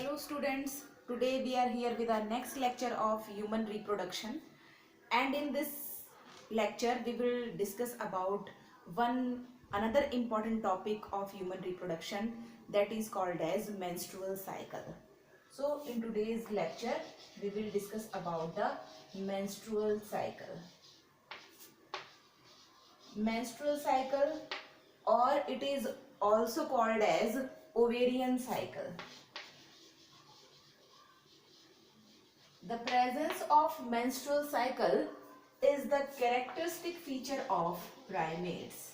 Hello students, today we are here with our next lecture of human reproduction, and in this lecture we will discuss about another important topic of human reproduction, that is called as menstrual cycle. So in today's lecture we will discuss about the menstrual cycle. Menstrual cycle, or it is also called as ovarian cycle. The presence of menstrual cycle is the characteristic feature of primates.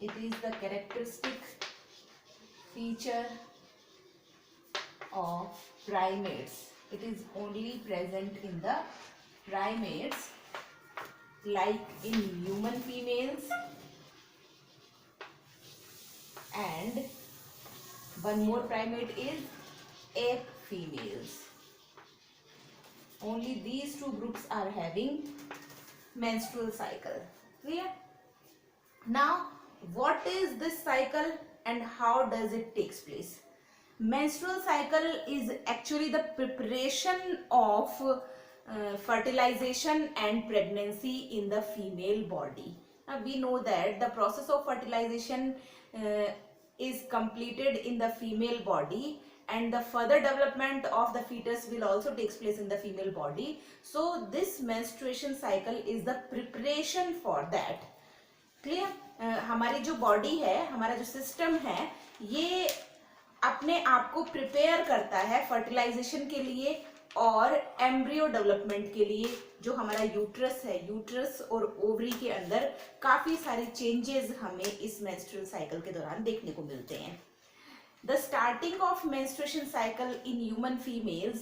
It is the characteristic feature of primates. It is only present in the primates, like in human females, and one more primate is ape females. Only these two groups are having menstrual cycle. Clear? Now, what is this cycle and how does it takes place? Menstrual cycle is actually the preparation of fertilization and pregnancy in the female body. Now we know that the process of fertilization is completed in the female body, and the further development of the fetus will also takes place in the female body. So this menstruation cycle is the preparation for that. Clear? हमारी जो body है, हमारा जो system है, ये अपने आप को प्रिपेयर करता है फर्टिलाइजेशन के लिए और एम्ब्रियो डेवलपमेंट के लिए. जो हमारा यूट्रस है, यूट्रस और ओवरी के अंदर काफी सारे चेंजेस हमें इस मेंस्ट्रुअल साइकिल के दौरान देखने को मिलते हैं. The starting of menstruation cycle in human females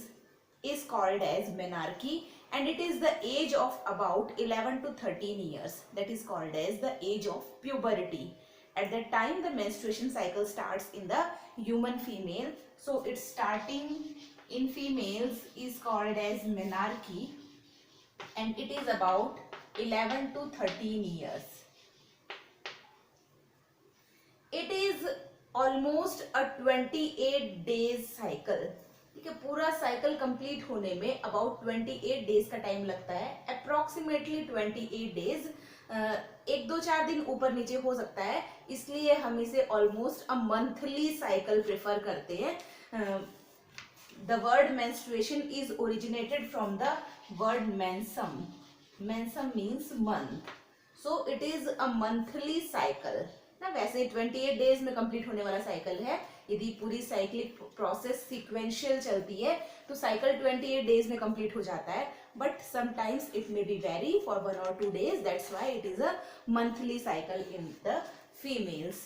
is called as menarche, and it is the age of about 11 to 13 years. That is called as the age of puberty. At that time the menstruation cycle starts in the human female. So its starting in females is called as menarche, and it is about 11 to 13 years. It is almost a 28 days cycle. ठीक है, पूरा cycle complete होने में about 28 days का time लगता है. Approximately 28 days, एक दो चार दिन ऊपर नीचे हो सकता है, इसलिए हम इसे almost a monthly cycle prefer करते हैं. The word menstruation is originated from the word mensem. Mensem means month. So it is a monthly cycle ना. वैसे 28 डेज में कंप्लीट होने वाला साइकिल है. यदि पूरी साइक्लिक प्रोसेस सीक्वेंशियल चलती है तो साइकिल 28 डेज में कंप्लीट हो जाता है, but sometimes it may be very for 1 or 2 days. That's why it is a monthly cycle in the females.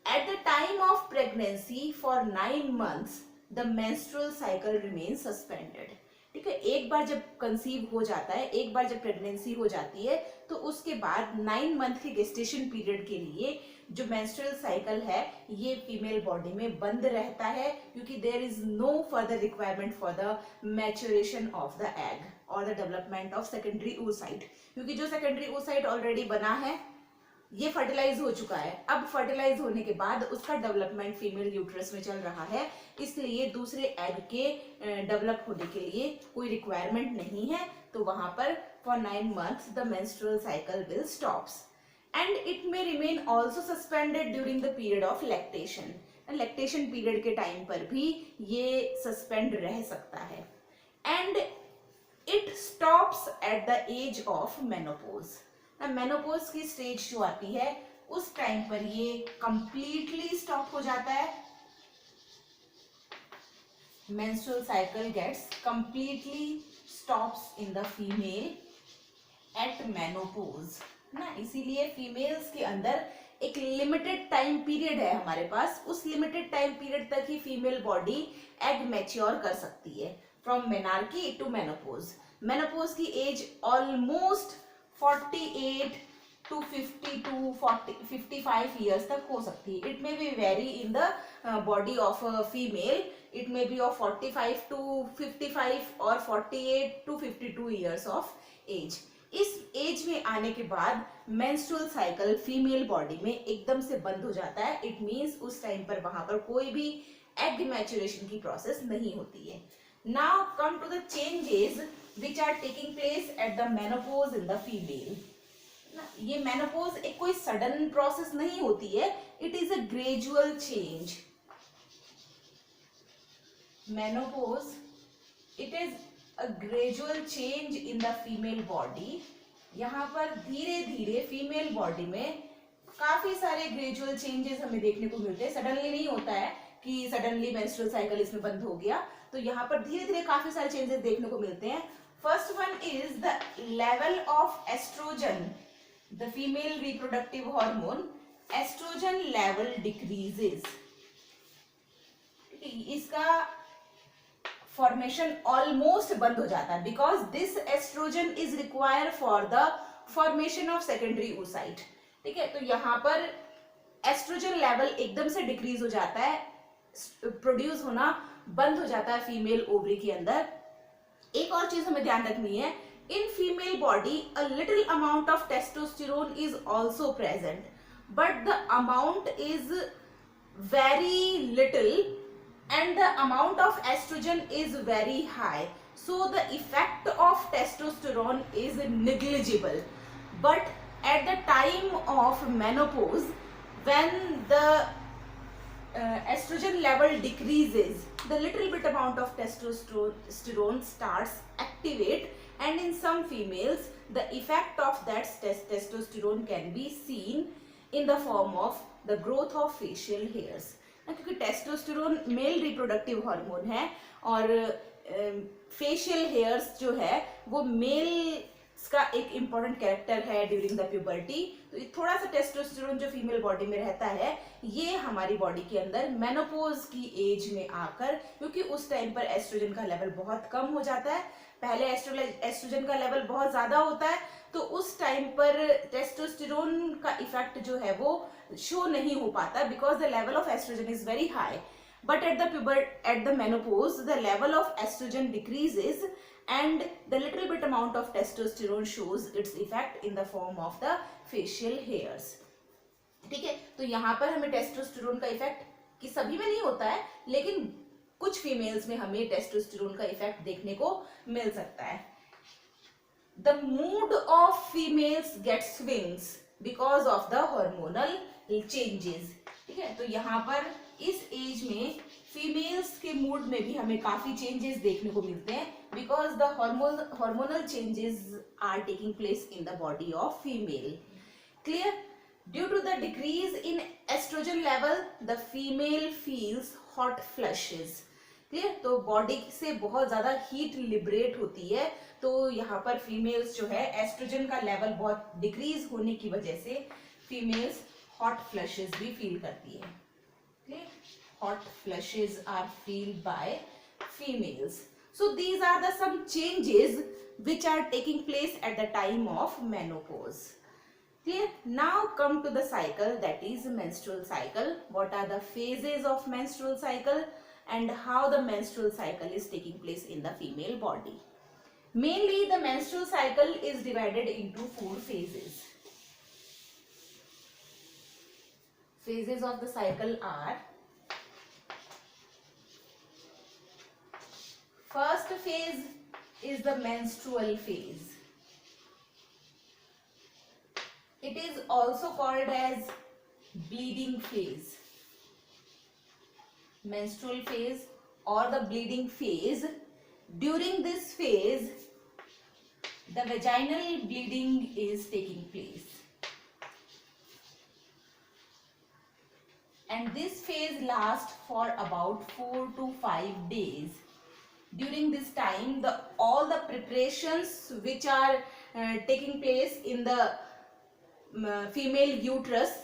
At the time of pregnancy for 9 months the menstrual cycle remains suspended. ठीक है, एक बार जब conceive हो जाता है, एक बार जब pregnancy हो जाती है, तो उसके बाद 9 मंथ के गेस्टेशन पीरियड के लिए जो मेंस्ट्रुअल साइकिल है ये फीमेल बॉडी में बंद रहता है, क्योंकि there is no further requirement for the maturation of the egg और the development of secondary oocyte. क्योंकि जो सेकेंडरी oocyte ऑलरेडी बना है ये फर्टिलाइज हो चुका है. अब फर्टिलाइज होने के बाद उसका डेवलपमेंट फीमेल यूट्रस में चल रहा है, इसलिए दूसरे एग के डेवलप होने के लिए कोई रिक्वायरमेंट नहीं है. तो वहां पर for 9 months the menstrual cycle will stops, and it may remain also suspended during the period of lactation. Lactation period के टाइम पर भी ये सस्पेंड रह सकता है. And it stops at the age of menopause. Menopause की stage जो आती है उस टाइम पर ये कंप्लीटली स्टॉप हो जाता है. Menstrual cycle gets completely stops in the female at menopause ना. इसीलिए फीमेल्स के अंदर एक लिमिटेड टाइम पीरियड है हमारे पास. उस लिमिटेड टाइम पीरियड तक ही फीमेल बॉडी एग मैच्योर कर सकती है, from menarche to menopause. Menopause की एज ऑलमोस्ट 48 to 52, 55 years तक हो सकती है. It may be very in the body of a female. It may be of 45 to 55 और 48 to 52 years ऑफ एज. इस एज में आने के बाद मेंस्ट्रुअल साइकिल फीमेल बॉडी में एकदम से बंद हो जाता है, इट मीन्स उस टाइम पर वहां पर कोई भी एग मैच्योरेशन की प्रोसेस नहीं होती है. Now come to the changes which are taking place at the menopause in the female. ये मेनोपॉज एक कोई सडन प्रोसेस नहीं होती है, it is a gradual change. Menopause, it is a gradual change in the female body. यहाँ पर धीरे धीरे फीमेल बॉडी में काफी सारे ग्रेजुअल चेंजेस हमें देखने को मिलते हैं. सडनली नहीं होता है कि सडनली मेंस्ट्रुअल साइकिल इसमें बंद हो गया. तो यहाँ पर धीरे धीरे काफी सारे चेंजेस देखने को मिलते हैं. First one is the level of estrogen, the female reproductive hormone. Estrogen level decreases. इसका फॉर्मेशन ऑलमोस्ट बंद हो जाता है because this estrogen is required for the formation of secondary oocyte. ठीक है, तो यहाँ पर एस्ट्रोजन लेवल एकदम से डिक्रीज हो जाता है, प्रोड्यूस होना बंद हो जाता है फीमेल ओवरी के अंदर. एक और चीज हमें ध्यान रखनी है, in female body a little amount of testosterone is also present, but the amount is very little and the amount of estrogen is very high, so the effect of testosterone is negligible. But at the time of menopause, when the estrogen level decreases, the little bit amount of testosterone starts activate, and in some females the effect of that testosterone can be seen in the form of the growth of facial hairs. क्योंकि testosterone male reproductive hormone है और facial hairs जो है वो mail का एक important character है during the puberty. तो थोड़ा सा टेस्टोस्टेरोन जो फीमेल बॉडी में रहता है ये हमारी बॉडी के अंदर मेनोपॉज की एज में आकर, क्योंकि उस टाइम पर एस्ट्रोजन का लेवल बहुत कम हो जाता है, पहले एस्ट्रोजन का लेवल बहुत ज्यादा होता है, तो उस टाइम पर टेस्टोस्टेरोन का इफेक्ट जो है वो शो नहीं हो पाता because the level of oestrogen is very high. But at the menopause, the level of estrogen decreases and the little bit amount of testosterone shows its effect in the form of the facial hairs. ठीक है, तो यहाँ पर हमें testosterone का effect कि सभी में नहीं होता है, लेकिन कुछ फीमेल्स में हमें टेस्टोस्टेरोन का इफेक्ट देखने को मिल सकता है. The mood of females gets swings because of the hormonal changes. ठीक है, तो यहाँ पर इस एज में फीमेल्स के मूड में भी हमें काफी चेंजेस देखने को मिलते हैं because the hormonal changes are taking place in the body of female. Clear? Due to the decrease in estrogen level the female feels hot flushes. Clear? तो बॉडी से बहुत ज्यादा हीट लिबरेट होती है, तो यहाँ पर फीमेल्स जो है एस्ट्रोजन का लेवल बहुत डिक्रीज होने की वजह से फीमेल्स हॉट फ्लशेस भी फील करती है. Hot flushes are felt by females. So these are the some changes which are taking place at the time of menopause. Clear? Now come to the cycle, that is menstrual cycle. What are the phases of menstrual cycle and how the menstrual cycle is taking place in the female body? Mainly the menstrual cycle is divided into 4 phases. Phases of the cycle are: first phase is the menstrual phase. It is also called as bleeding phase. Menstrual phase or the bleeding phase. During this phase, the vaginal bleeding is taking place. And this phase lasts for about 4 to 5 days. During this time, all the preparations which are taking place in the female uterus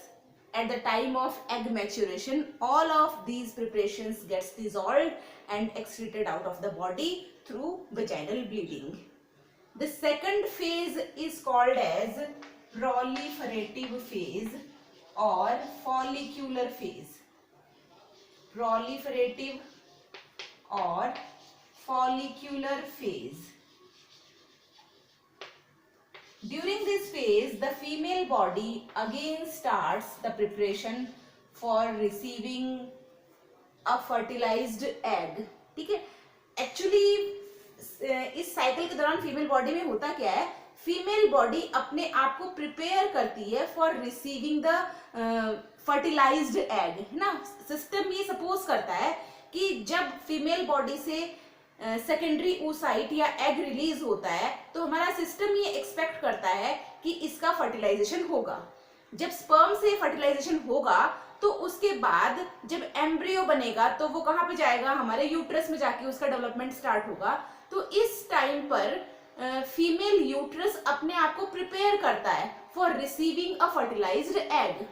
at the time of egg maturation, all of these preparations gets dissolved and excreted out of the body through vaginal bleeding. The second phase is called as proliferative phase or follicular phase. Proliferative or follicular phase. During this phase, the female body again starts the preparation for receiving a fertilized egg. ठीक है, actually इस cycle के दौरान female body में होता क्या है, female body अपने आप को प्रिपेयर करती है for receiving the fertilised egg, है ना. सिस्टम ये सपोज करता है कि जब फीमेल बॉडी से सेकेंडरी oocyte या एग रिलीज होता है तो हमारा सिस्टम ये एक्सपेक्ट करता है कि इसका फर्टिलाइजेशन होगा. जब स्पर्म से फर्टिलाइजेशन होगा तो उसके बाद जब एम्ब्रियो बनेगा तो वो कहाँ पे जाएगा, हमारे यूट्रस में जाके उसका डेवलपमेंट स्टार्ट होगा. तो इस टाइम पर फीमेल यूट्रस अपने आप को प्रिपेयर करता है for receiving a fertilised egg.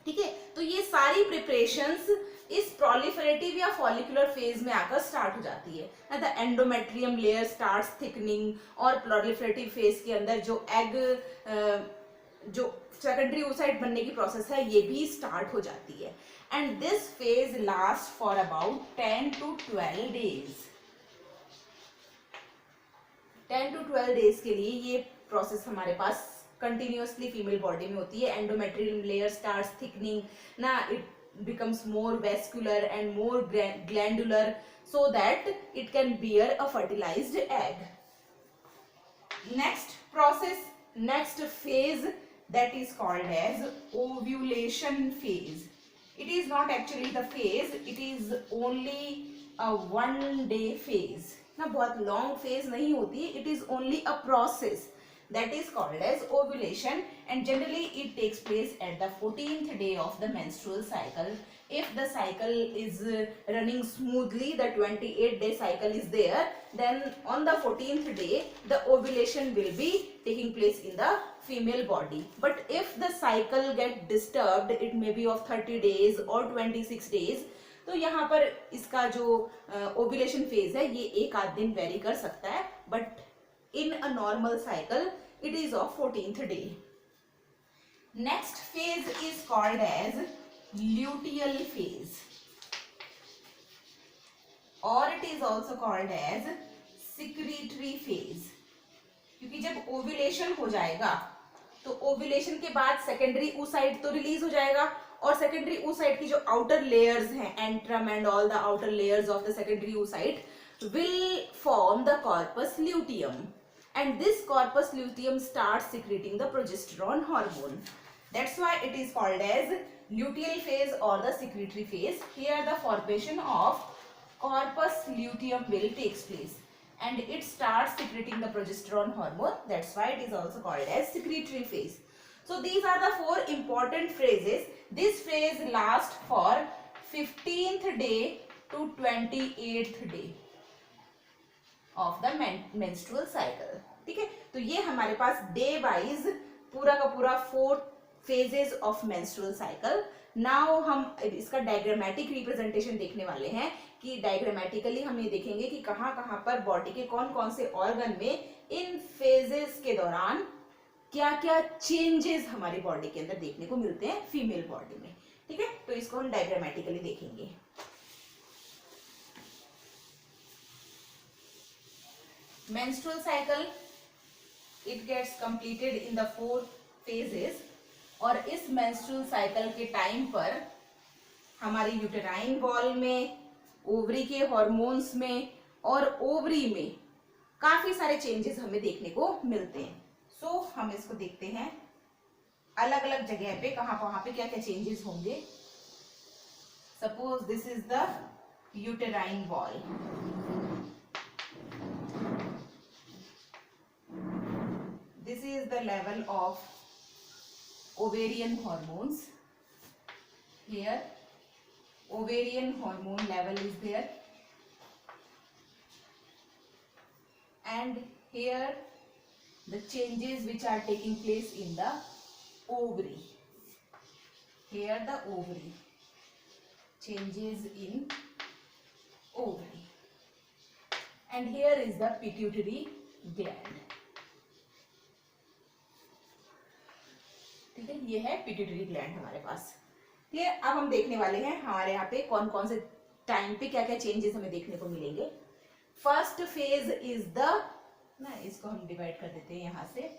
ठीक है, तो ये सारी प्रिपरेशंस इस प्रोलिफरेटिव या फॉलिकुलर फेज में आकर स्टार्ट हो जाती है. The endometrium layer starts thickening, और प्रोलिफरेटिव फेज के अंदर जो एग जो सेकेंडरी oocyte बनने की प्रोसेस है ये भी स्टार्ट हो जाती है. And this phase last for about 10 to 12 days. 10 to 12 days के लिए ये प्रोसेस हमारे पास कंटिन्यूअसली फीमेल बॉडी में होती है. एंडोमेट्रियम लेयर स्टार्ट्स थिकनिंग ना, it becomes more vascular and more glandular so that it can bear a fertilized egg. Next process, next phase, that is called as ovulation phase. It is not actually the phase, it is only a 1 day phase. ना बहुत long phase नहीं होती, it is only a process that is called as ovulation, and generally it takes place at the 14th day of the menstrual cycle. If the cycle is running smoothly, the 28-day cycle is there, then on the 14th day the ovulation will be taking place in the female body. But if the cycle get disturbed, it may be of 30 days or 26 days, तो यहाँ पर इसका जो ovulation phase है ये एक आध दिन वेरी कर सकता है, but in a normal cycle it is of 14th day. Next phase is called as luteal phase, or it is also called as secretory phase. क्योंकि जब ओव्यूलेशन हो जाएगा तो ओव्यूलेशन के बाद सेकेंडरी oocyte तो रिलीज हो जाएगा, और सेकेंडरी oocyte की जो आउटर लेयर्स हैं, antrum and all the outer layers of the secondary oocyte will form the corpus luteum, and this corpus luteum starts secreting the progesterone hormone. That's why it is called as luteal phase or the secretory phase. Here the formation of corpus luteum will takes place and it starts secreting the progesterone hormone. That's why it is also called as secretory phase. So these are the 4 important phases. This phase lasts for 15th day to 28th day of the menstrual cycle. ठीक है, तो ये हमारे पास day wise पूरा का पूरा 4 phases of menstrual cycle. Now हम इसका डायग्रामेटिक रिप्रेजेंटेशन देखने वाले हैं कि डायग्रामेटिकली हम ये देखेंगे कि कहाँ कहाँ पर बॉडी के कौन कौन से ऑर्गन में इन फेजेस के दौरान क्या क्या चेंजेस हमारी बॉडी के अंदर देखने को मिलते हैं फीमेल बॉडी में. ठीक है, तो इसको हम डायग्रामेटिकली देखेंगे. Menstrual cycle, it gets completed in the 4 phases. और इस menstrual cycle के टाइम पर हमारी यूटेराइन वॉल में, ओवरी के हॉर्मोन्स में और ओवरी में काफी सारे चेंजेस हमें देखने को मिलते हैं. सो हम इसको देखते हैं अलग अलग जगह पे कहाँ पे क्या क्या चेंजेस होंगे. Suppose this is the uterine wall. This is the level of ovarian hormones. Here ovarian hormone level is there, and here the changes which are taking place in the ovary. Here the ovary, changes in ovary, and here is the pituitary gland. ठीक है, ये है pituitary gland हमारे पास. ठीक है, अब हम देखने वाले हैं हमारे यहाँ पे कौन कौन से टाइम पे क्या क्या चेंजेस हमें देखने को मिलेंगे. फर्स्ट फेज इज द, ना इसको हम डिवाइड कर देते हैं यहाँ से.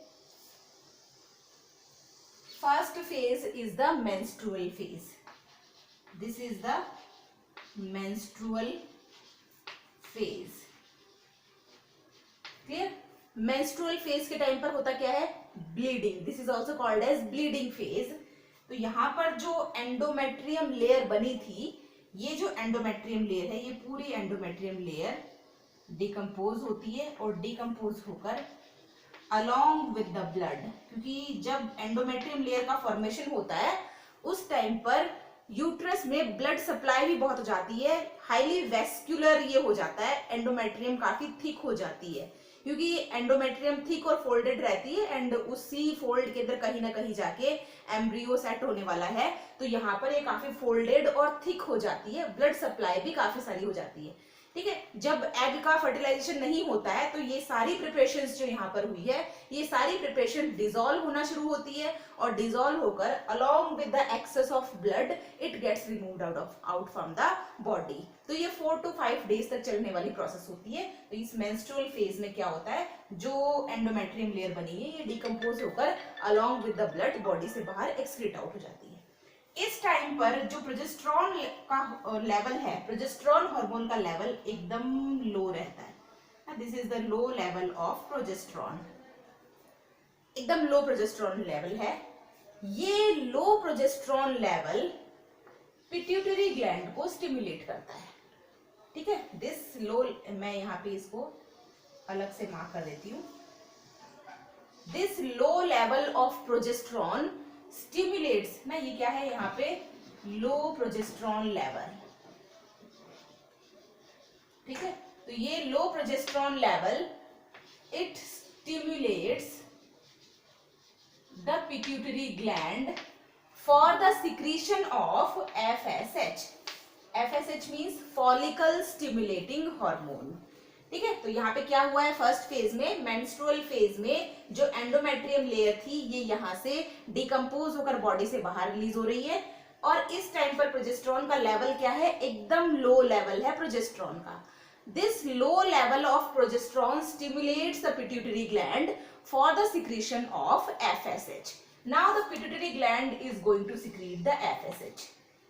First phase is the menstrual phase. This is the menstrual phase. Clear. Menstrual phase के टाइम पर होता क्या है, bleeding. This is also called as bleeding phase. तो यहाँ पर जो एंडोमेट्रियम लेयर बनी थी, ये जो एंडोमेट्रियम लेयर है, ये पूरी एंडोमेट्रियम लेयर डिकम्पोज होती है और डिकम्पोज होकर अलोंग विद द ब्लड, क्योंकि जब एंडोमेट्रियम लेयर का फॉर्मेशन होता है उस टाइम पर यूट्रस में ब्लड सप्लाई भी बहुत हो जाती है, हाईली वेस्कुलर ये हो जाता है, एंडोमेट्रियम काफी थिक हो जाती है, क्योंकि एंडोमेट्रियम थिक और फोल्डेड रहती है एंड उसी फोल्ड के अंदर कहीं ना कहीं जाके एम्ब्रियो सेट होने वाला है. तो यहाँ पर ये काफी फोल्डेड और थिक हो जाती है, ब्लड सप्लाई भी काफी सारी हो जाती है. ठीक है. जब एग का फर्टिलाइजेशन नहीं होता है तो ये सारी प्रिपरेशंस जो यहाँ पर हुई है, ये सारी प्रिपरेशन डिसॉल्व होना शुरू होती है और डिसॉल्व होकर along with the excess of blood it gets removed out from the body. तो ये 4 to 5 डेज तक चलने वाली प्रोसेस होती है. तो इस मेंस्ट्रुअल फेज में क्या होता है, जो एंडोमेट्रियम लेयर बनी है ये डिकम्पोज होकर along with the blood body से बाहर एक्सक्रीट आउट हो जाती है. इस टाइम पर जो प्रोजेस्टेरॉन का लेवल है, प्रोजेस्टेरॉन हार्मोन का लेवल एकदम लो रहता है. This is the low level of progesterone. एकदम लो प्रोजेस्टेरॉन लेवल है. ये low progesterone level pituitary gland को स्टिमुलेट करता है. ठीक है. दिस लो, मैं यहाँ पे इसको अलग से मार्क कर देती हूँ. This low level of progesterone stimulates ना, ये क्या है यहाँ पे, लो प्रोजेस्टेरॉन लेवल. ठीक है. तो ये low progesterone level it stimulates the pituitary gland for the secretion of FSH. FSH means follicle stimulating hormone. ठीक है. तो यहाँ पे क्या हुआ है, फर्स्ट फेज में, मेंस्ट्रुअल फेज में जो एंडोमेट्रियम लेयर थी ये यहाँ से डिकम्पोज होकर बॉडी से बाहर रिलीज हो रही है और इस टाइम पर प्रोजेस्टेरॉन का लेवल क्या है, एकदम लो लेवल है प्रोजेस्टेरॉन का. This low level of progesterone stimulates the pituitary gland for the secretion of FSH. Now the pituitary gland is going to secrete the FSH.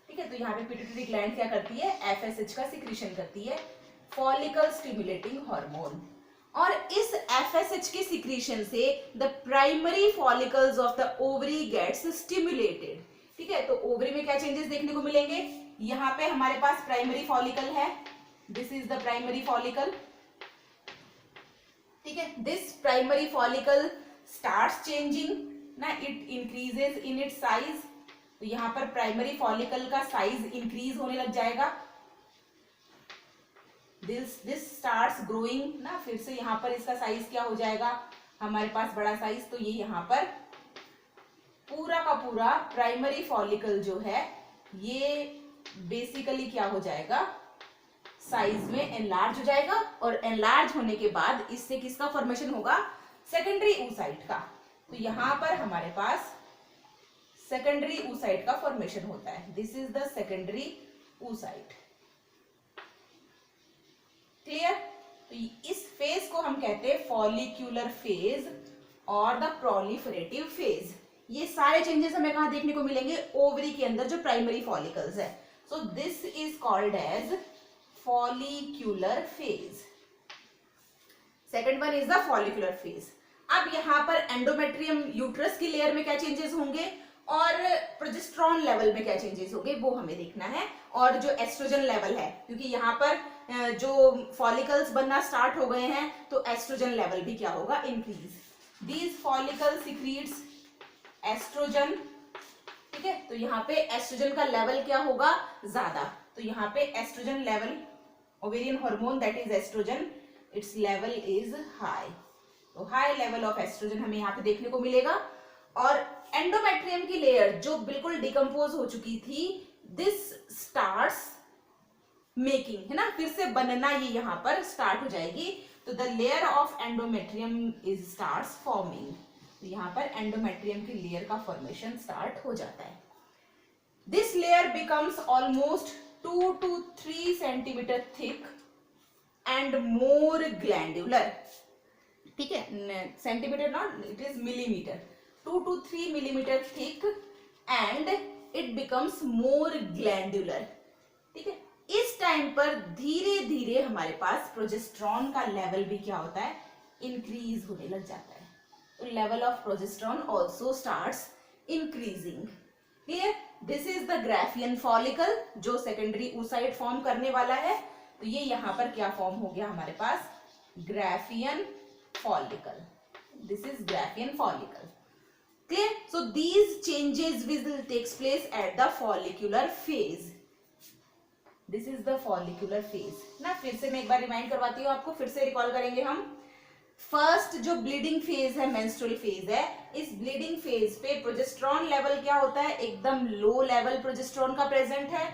ठीक है. तो यहाँ पे पिट्यूटरी ग्लैंड क्या करती है, FSH का सिक्रीशन करती है, फॉलिकल स्टिमुलेटिंग हार्मोन. और इस FSH के सिक्रीशन से the primary follicles of the ovary gets stimulated. ठीक है. तो ओवरी में क्या चेंजेस देखने को मिलेंगे, यहाँ पे हमारे पास प्राइमरी फॉलिकल है, this is the primary follicle. ठीक है. This primary follicle starts changing ना, it increases in its size. तो यहाँ पर प्राइमरी फॉलिकल का साइज इंक्रीज होने लग जाएगा. दिस स्टार्ट्स ग्रोइंग ना, फिर से यहाँ पर इसका साइज क्या हो जाएगा, हमारे पास बड़ा साइज. तो ये यहाँ पर पूरा का पूरा प्राइमरी फॉलिकल जो है ये बेसिकली क्या हो जाएगा, साइज में एनलार्ज हो जाएगा और एनलार्ज होने के बाद इससे किसका फॉर्मेशन होगा, सेकेंडरी oocyte का. तो यहाँ पर हमारे पास सेकेंडरी oocyte का फॉर्मेशन होता है. This is the secondary oocyte. Clear. तो इस फेज को हम कहते हैं फॉलिक्यूलर फेज और द प्रोलिफरेटिव फेज. ये सारे चेंजेस हमें कहाँ देखने को मिलेंगे, ओवरी के अंदर जो प्राइमरी फॉलिकल्स है. So this is called as follicular phase. Second one is the follicular phase. अब यहाँ पर एंडोमेट्रियम यूट्रस की लेयर में क्या चेंजेस होंगे और प्रोजेस्टेरॉन लेवल में क्या चेंजेस होंगे वो हमें देखना है. और जो एस्ट्रोजन लेवल है, क्योंकि यहाँ पर जो फॉलिकल्स बनना स्टार्ट हो गए हैं तो एस्ट्रोजन लेवल भी क्या होगा, increase. These follicle secretes estrogen. ठीक है. तो यहाँ पे एस्ट्रोजन का लेवल क्या होगा, ज्यादा. तो यहाँ पे estrogen level, ovarian hormone that is estrogen, its level is high. तो हाई लेवल ऑफ एस्ट्रोजन हमें यहाँ पे देखने को मिलेगा. और एंडोमेट्रियम की लेयर जो बिल्कुल डिकम्पोज हो चुकी थी, दिस स्टार्ट्स मेकिंग, है ना, फिर से बनना ये यहाँ पर स्टार्ट हो जाएगी. तो the layer of endometrium is starts forming. तो यहाँ पर एंडोमेट्रियम की लेयर का फॉर्मेशन स्टार्ट हो जाता है. This layer becomes almost 2 to 3 centimetre thick and more glandular. ठीक है. Centimetre not, it is millimetre. 2 to 3 millimeter thick and it becomes more glandular. ठीक है, इस टाइम पर धीरे धीरे हमारे पास प्रोजेस्टेरॉन का लेवल भी क्या होता है, इंक्रीज होने लग जाता है. तो level of progesterone also starts increasing. Clear? This is the Graafian follicle जो सेकेंडरी oocyte फॉर्म करने वाला है. तो ये यहाँ पर क्या फॉर्म हो गया हमारे पास, Graafian follicle. This is Graafian follicle. Clear? So these changes will takes place at the follicular phase. This is the follicular phase ना. फिर से मैं एक बार रिमाइंड करवाती हूँ आपको, फिर से रिकॉल करेंगे हम. फर्स्ट जो ब्लीडिंग फेज है, मेंस्ट्रुअल फेज है, इस ब्लीडिंग फेज पे प्रोजेस्टेरॉन लेवल क्या होता है, एकदम लो लेवल प्रोजेस्टेरॉन का प्रेजेंट है.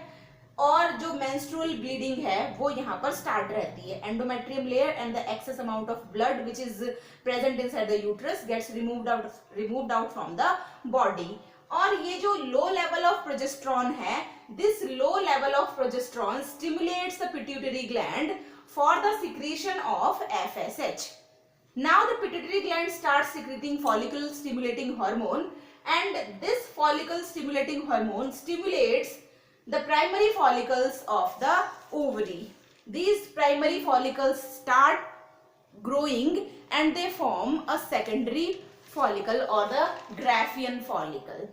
और जो मेंस्ट्रुअल ब्लीडिंग है वो यहाँ पर स्टार्ट रहती है. Endometrium layer and the excess amount of blood which is present inside the uterus gets removed out from the body. और ये जो लो लेवल ऑफ प्रोजेस्टेरॉन है, this low level of progesterone stimulates the pituitary gland for the secretion of FSH. Now the pituitary gland starts secreting follicle stimulating hormone, and this follicle stimulating hormone stimulates the primary follicles of the ovary. These primary follicles start growing and they form a secondary follicle or the Graafian follicle.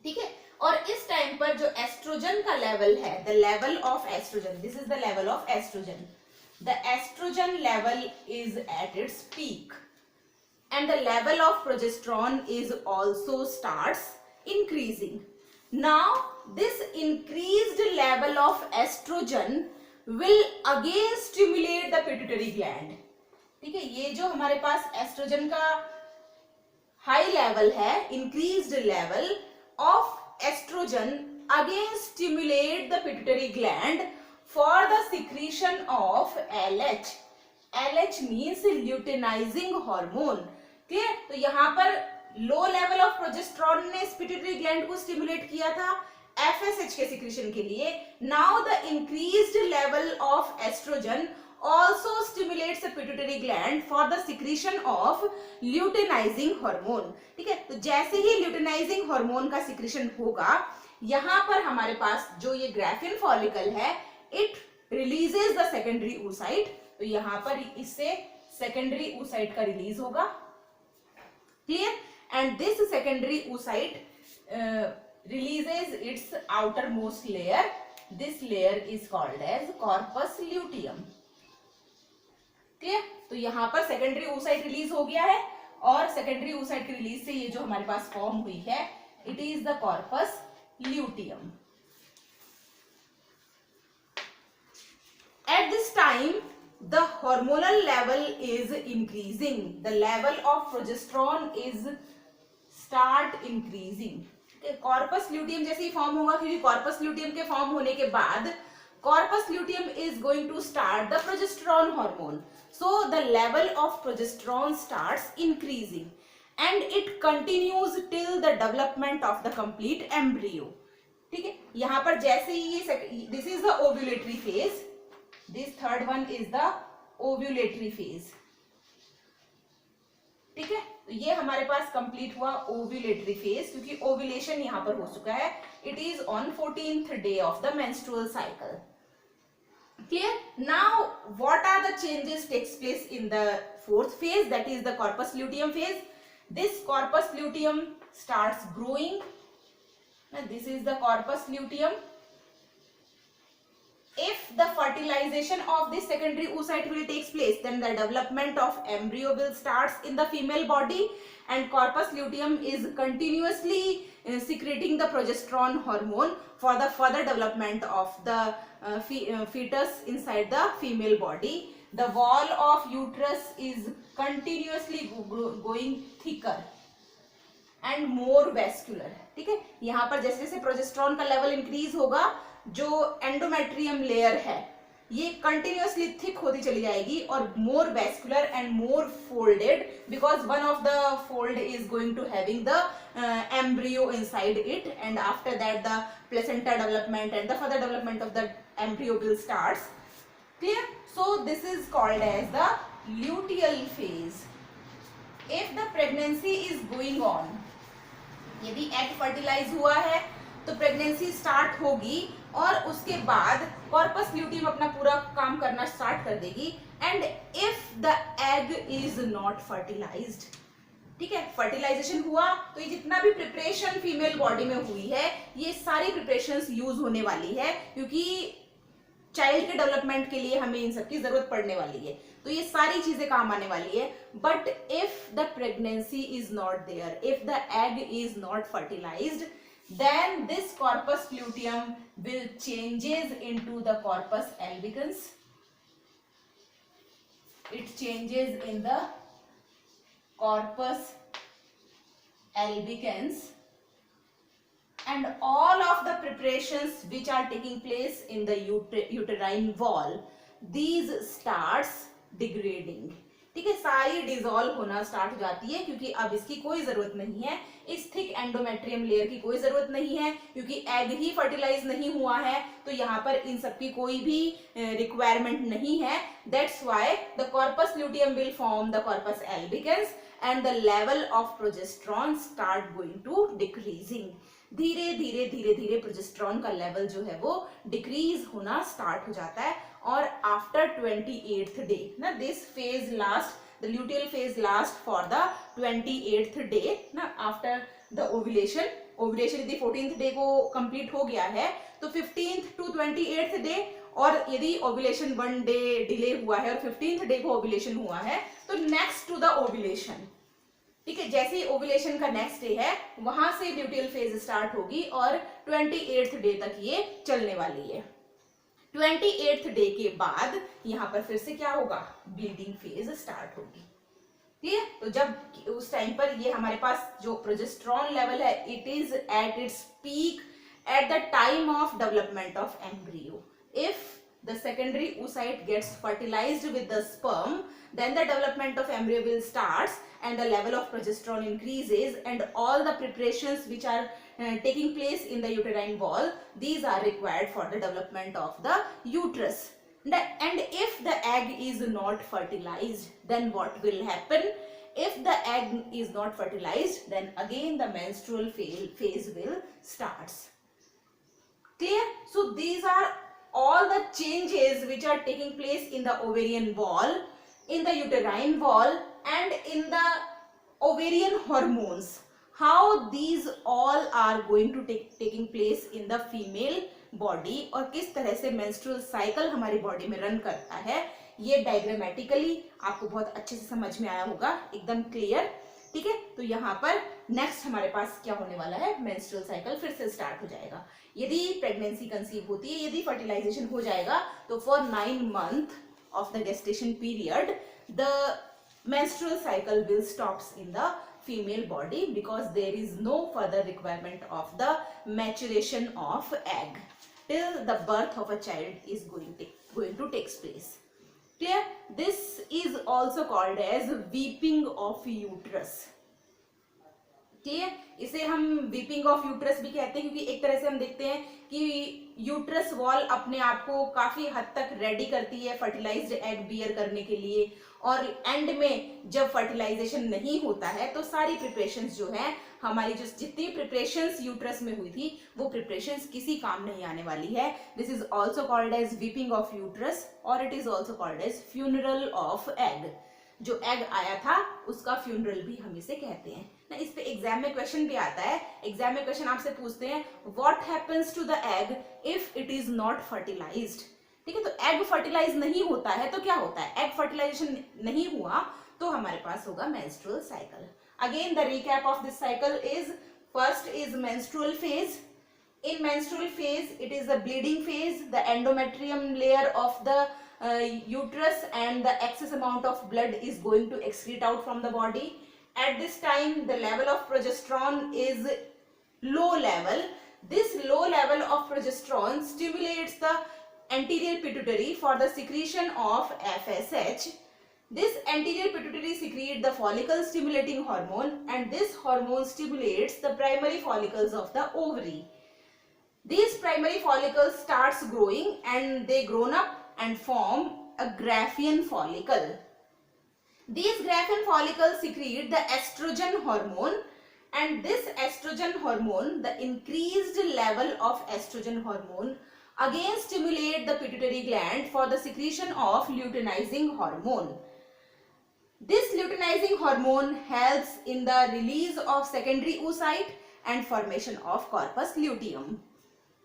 ठीक है, और इस time पर जो oestrogen का level है, the level of estrogen, this is the level of estrogen. The estrogen level is at its peak and the level of progesterone is also starts increasing. Now this increased level of estrogen will again stimulate the pituitary gland. ठीक है, ये जो हमारे पास estrogen का high level है, increased level of estrogen again stimulate the pituitary gland for the secretion of LH. LH means luteinizing hormone. Clear? तो यहाँ पर लो लेवल ऑफ प्रोजेस्टेरॉन ने पिट्यूटरी ग्लैंड को स्टिमुलेट किया था FSH के सिक्रीशन के लिए. Now the increased level of oestrogen also stimulates the pituitary gland for the secretion of luteinizing hormone. ठीक है, तो जैसे ही luteinizing hormone का secretion होगा, यहाँ पर हमारे पास जो ये ग्राफियन फॉलिकल है, it releases the secondary oocyte. तो यहाँ पर इससे secondary oocyte का रिलीज होगा. Clear? And this secondary oocyte releases its outermost layer. This layer is called as corpus luteum. Clear? तो यहाँ पर सेकेंडरी oocyte रिलीज हो गया है और सेकेंडरी oocyte के रिलीज से ये जो हमारे पास फॉर्म हुई है, it is the corpus luteum. At this time the hormonal level is increasing. The level of progesterone is start increasing. Corpus luteum जैसे ही फॉर्म होगा, क्योंकि कॉर्पस ल्यूटियम के फॉर्म होने के बाद corpus luteum is going to start the progesterone hormone. So the level of progesterone starts increasing and it continues till the development of the complete embryo. ठीक है, यहाँ पर जैसे ही ये this is the ovulatory phase, this third one is the ovulatory phase. ठीक है, तो ये हमारे पास कंप्लीट हुआ ओव्यूलेटरी फेज, क्योंकि ओव्यूलेशन यहाँ पर हो चुका है. It is on 14th day of the menstrual cycle. Clear? Now what are the changes takes place in the fourth phase, that is the corpus luteum phase. This corpus luteum starts growing. Now this is the corpus luteum. If the fertilization of this secondary oocyte will takes place, then the development of embryo will starts in the female body, and corpus luteum is continuously secreting the progesterone hormone for the further development of the fetus inside the female body. The wall of uterus is continuously going thicker and more vascular. ठीक है, यहाँ पर जैसे जैसे progesterone का level increase होगा, जो endometrium layer है ये कंटिन्यूअसली थिक होती चली जाएगी और more vascular and more folded, because one of the fold is going to having the embryo inside it, and after that the placenta development and the further development of the embryo will starts. Clear? So this is called as the luteal phase. If the pregnancy is going on यदि egg fertilize हुआ है तो pregnancy start होगी और उसके बाद corpus luteum अपना पूरा काम करना स्टार्ट कर देगी। And if the egg is not fertilised, ठीक है, फर्टिलाइजेशन हुआ तो ये जितना भी प्रिपरेशन फीमेल बॉडी में हुई है ये सारी प्रिपरेशंस यूज होने वाली है, क्योंकि चाइल्ड के डेवलपमेंट के लिए हमें इन सब की जरूरत पड़ने वाली है, तो ये सारी चीजें काम आने वाली है। But if the pregnancy is not there, if the egg is not fertilised, then this corpus luteum will changes into the corpus albicans. It changes in the corpus albicans, and all of the preparations which are taking place in the uterine wall, these starts degrading. ठीक है, सारी dissolve होना start हो जाती है, क्योंकि अब इसकी कोई जरूरत नहीं है, इस थिक एंडोमेट्रियम लेयर की कोई जरूरत नहीं है, क्योंकि एग ही फर्टिलाइज नहीं हुआ है, तो यहाँ पर इन सब की कोई भी रिक्वायरमेंट नहीं है। That's why the corpus luteum will form the corpus albicans and the level of progesterone start going to decreasing. धीरे धीरे धीरे धीरे प्रोजेस्टेरॉन का लेवल जो है वो डिक्रीज होना स्टार्ट हो जाता है। और आफ्टर 28th डे ना, this phase last, the luteal phase last for the 28th day ना, आफ्टर द ओव्यूलेशन। ओव्यूलेशन यदि 14th डे को कंप्लीट हो गया है तो 15th to 28th डे, और यदि ओव्यूलेशन 1 डे डिले हुआ है और 15th डे को ओव्यूलेशन हुआ है तो नेक्स्ट टू द ओव्यूलेशन, ठीक है, जैसे ही ओव्यूलेशन का नेक्स्ट डे है वहां से ल्यूटियल फेज स्टार्ट होगी और 28th डे तक ये चलने वाली है। 28th डे के बाद यहां पर फिर से क्या होगा, ब्लीडिंग फेज स्टार्ट होगी। ठीक है, तो जब उस टाइम पर ये हमारे पास जो प्रोजेस्टेरॉन लेवल है it is at its peak at the time of development of embryo. If the secondary oocyte gets fertilized with the sperm, then the development of embryo will start and the level of progesterone increases, and all the preparations which are taking place in the uterine wall, these are required for the development of the uterus. And if the egg is not fertilized, then what will happen? If the egg is not fertilized, then again the menstrual phase will starts. Clear? So these are all the changes which are taking place in the ovarian wall, in the uterine wall, and in the ovarian hormones. How these all are going to taking place in the female body, और किस तरह से menstrual cycle हमारी body में run करता है, ये diagrammatically आपको बहुत अच्छे से समझ में आया होगा, एकदम क्लियर। ठीक है, तो यहाँ पर नेक्स्ट हमारे पास क्या होने वाला है, मेंस्ट्रुअल साइकिल फिर से स्टार्ट हो जाएगा। यदि प्रेगनेंसी कंसीव होती है, यदि फर्टिलाइजेशन हो जाएगा तो for 9 months of the gestation period the menstrual cycle will stops in the female body because there is no further requirement of the maturation of egg till the birth of a child is going to take place. Clear? This is also called as weeping of uterus. ठीक है, इसे हम weeping of uterus भी कहते हैं, क्योंकि एक तरह से हम देखते हैं कि यूट्रस वॉल अपने आप को काफी हद तक रेडी करती है फर्टिलाइज्ड एग बियर करने के लिए, और एंड में जब फर्टिलाइजेशन नहीं होता है तो सारी प्रिपरेशंस जो है हमारी, जो जितनी प्रिपरेशंस यूट्रस में हुई थी वो प्रिपरेशंस किसी काम नहीं आने वाली है। This is also called as weeping of uterus, और it is also called as funeral of egg. जो एग आया था उसका फ्यूनरल भी हम इसे कहते हैं ना। इस पे एग्जाम में क्वेश्चन भी आता है, एग्जाम में क्वेश्चन आपसे पूछते हैं what happens to the egg if it is not fertilised. ठीक है, तो एग फर्टिलाइज नहीं होता है तो क्या होता है, एग फर्टिलाइजेशन नहीं हुआ तो हमारे पास होगा menstrual cycle. Again the recap of this cycle is, first is menstrual phase. In menstrual phase, it is the bleeding phase. The endometrium layer of the uterus and the excess amount of blood is going to excrete out from the body. At this time, the level of progesterone is low level. This low level of progesterone stimulates the anterior pituitary for the secretion of FSH. This anterior pituitary secretes the follicle stimulating hormone, and this hormone stimulates the primary follicles of the ovary. These primary follicles starts growing and they grown up and form a Graafian follicle. These Graafian follicles secrete the estrogen hormone, and this estrogen hormone, the increased level of estrogen hormone again stimulate the pituitary gland for the secretion of luteinizing hormone. This luteinizing hormone helps in the release of secondary oocyte and formation of corpus luteum.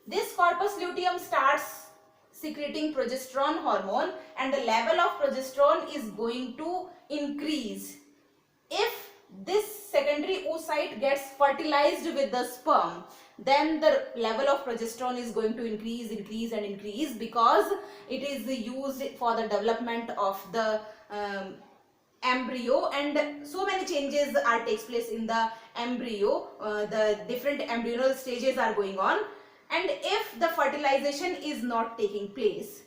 This corpus luteum starts secreting progesterone hormone and the level of progesterone is going to increase. If this secondary oocyte gets fertilized with the sperm, then the level of progesterone is going to increase because it is used for the development of the embryo, and so many changes are takes place in the embryo. The different embryonal stages are going on, and if the fertilization is not taking place,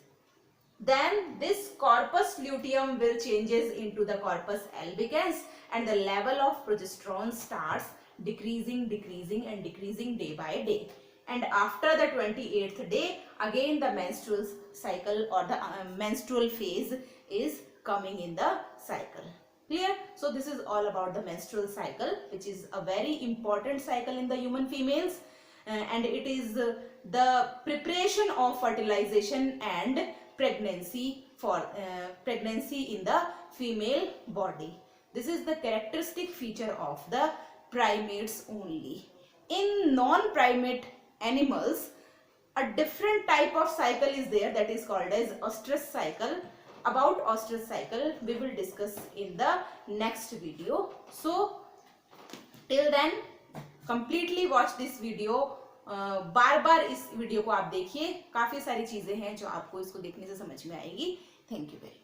then this corpus luteum will changes into the corpus albicans and the level of progesterone starts decreasing day by day, and after the 28th day again the menstrual cycle or the menstrual phase is coming in the cycle. Clear? So this is all about the menstrual cycle, which is a very important cycle in the human females, and it is the preparation of fertilization and pregnancy for pregnancy in the female body. This is the characteristic feature of the primates only. In non-primate animals, a different type of cycle is there, that is called as oestrus cycle. About oestrus cycle we will discuss in the next video. So till then completely watch this video. बार बार इस video को आप देखिए, काफी सारी चीजें हैं जो आपको इसको देखने से समझ में आएगी. Thank you very much.